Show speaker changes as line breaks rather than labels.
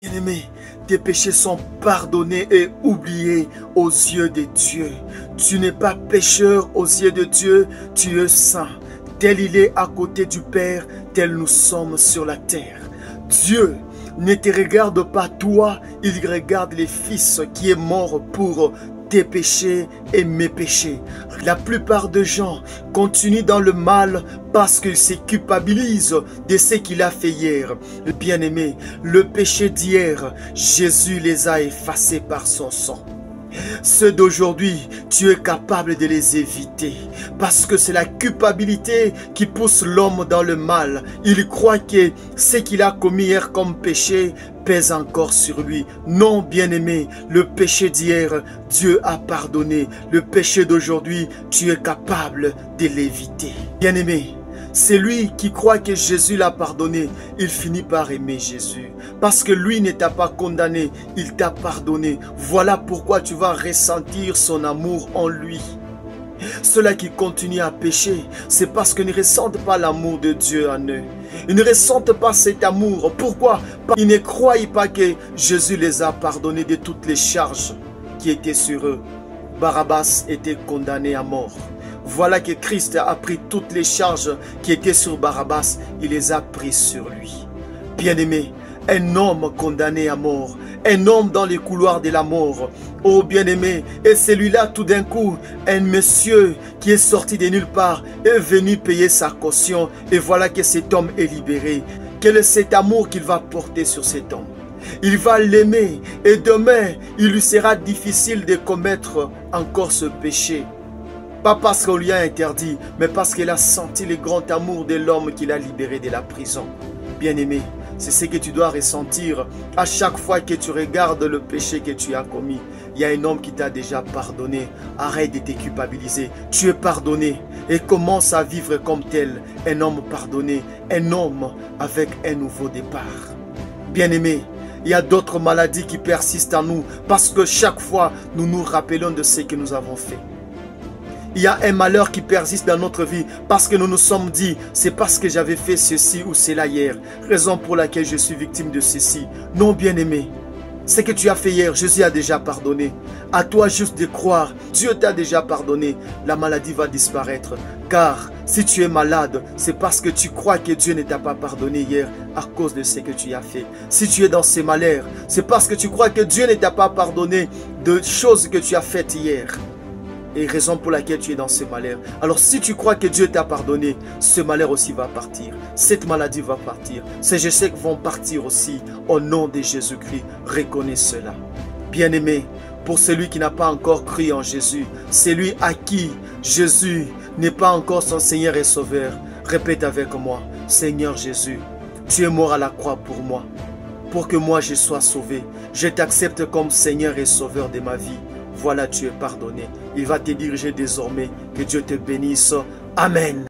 Bien-aimé, tes péchés sont pardonnés et oubliés aux yeux de Dieu. Tu n'es pas pécheur aux yeux de Dieu, tu es saint. Tel il est à côté du Père, tel nous sommes sur la terre. Dieu ne te regarde pas toi, il regarde les fils qui est mort pour tes péchés et mes péchés. La plupart des gens continuent dans le mal parce qu'ils se culpabilisent de ce qu'il a fait hier. Bien-aimé, le péché d'hier, Jésus les a effacés par son sang. Ceux d'aujourd'hui, tu es capable de les éviter parce que c'est la culpabilité qui pousse l'homme dans le mal. Il croit que ce qu'il a commis hier comme péché pèse encore sur lui. Non, bien-aimé, le péché d'hier, Dieu a pardonné. Le péché d'aujourd'hui, tu es capable de l'éviter. Bien-aimé, celui qui croit que Jésus l'a pardonné, il finit par aimer Jésus. Parce que lui ne t'a pas condamné, il t'a pardonné. Voilà pourquoi tu vas ressentir son amour en lui. Ceux-là qui continuent à pécher, c'est parce qu'ils ne ressentent pas l'amour de Dieu en eux. Ils ne ressentent pas cet amour. Pourquoi? Ils ne croient pas que Jésus les a pardonnés de toutes les charges qui étaient sur eux. Barabbas était condamné à mort. Voilà que Christ a pris toutes les charges qui étaient sur Barabbas, il les a prises sur lui. Bien-aimé, un homme condamné à mort, un homme dans les couloirs de la mort. Oh bien-aimé, et celui-là tout d'un coup, un monsieur qui est sorti de nulle part est venu payer sa caution et voilà que cet homme est libéré. Quel est cet amour qu'il va porter sur cet homme? Il va l'aimer et demain, il lui sera difficile de commettre encore ce péché. Pas parce qu'on lui a interdit, mais parce qu'il a senti le grand amour de l'homme qu'il a libéré de la prison. Bien-aimé, c'est ce que tu dois ressentir à chaque fois que tu regardes le péché que tu as commis. Il y a un homme qui t'a déjà pardonné. Arrête de te culpabiliser. Tu es pardonné et commence à vivre comme tel. Un homme pardonné, un homme avec un nouveau départ. Bien-aimé, il y a d'autres maladies qui persistent en nous parce que chaque fois, nous nous rappelons de ce que nous avons fait. Il y a un malheur qui persiste dans notre vie parce que nous nous sommes dit, c'est parce que j'avais fait ceci ou cela hier, raison pour laquelle je suis victime de ceci. Non, bien-aimé, ce que tu as fait hier, Jésus a déjà pardonné. À toi juste de croire, Dieu t'a déjà pardonné, la maladie va disparaître. Car si tu es malade, c'est parce que tu crois que Dieu ne t'a pas pardonné hier à cause de ce que tu as fait. Si tu es dans ces malheurs, c'est parce que tu crois que Dieu ne t'a pas pardonné de choses que tu as faites hier. Et raison pour laquelle tu es dans ce malheur. Alors si tu crois que Dieu t'a pardonné, ce malheur aussi va partir. Cette maladie va partir. Ces échecs vont partir aussi. Au nom de Jésus-Christ, reconnais cela. Bien-aimé, pour celui qui n'a pas encore cru en Jésus, celui à qui Jésus n'est pas encore son Seigneur et Sauveur, répète avec moi, Seigneur Jésus, tu es mort à la croix pour moi, pour que moi je sois sauvé. Je t'accepte comme Seigneur et Sauveur de ma vie. Voilà, tu es pardonné. Il va te diriger désormais. Que Dieu te bénisse. Amen.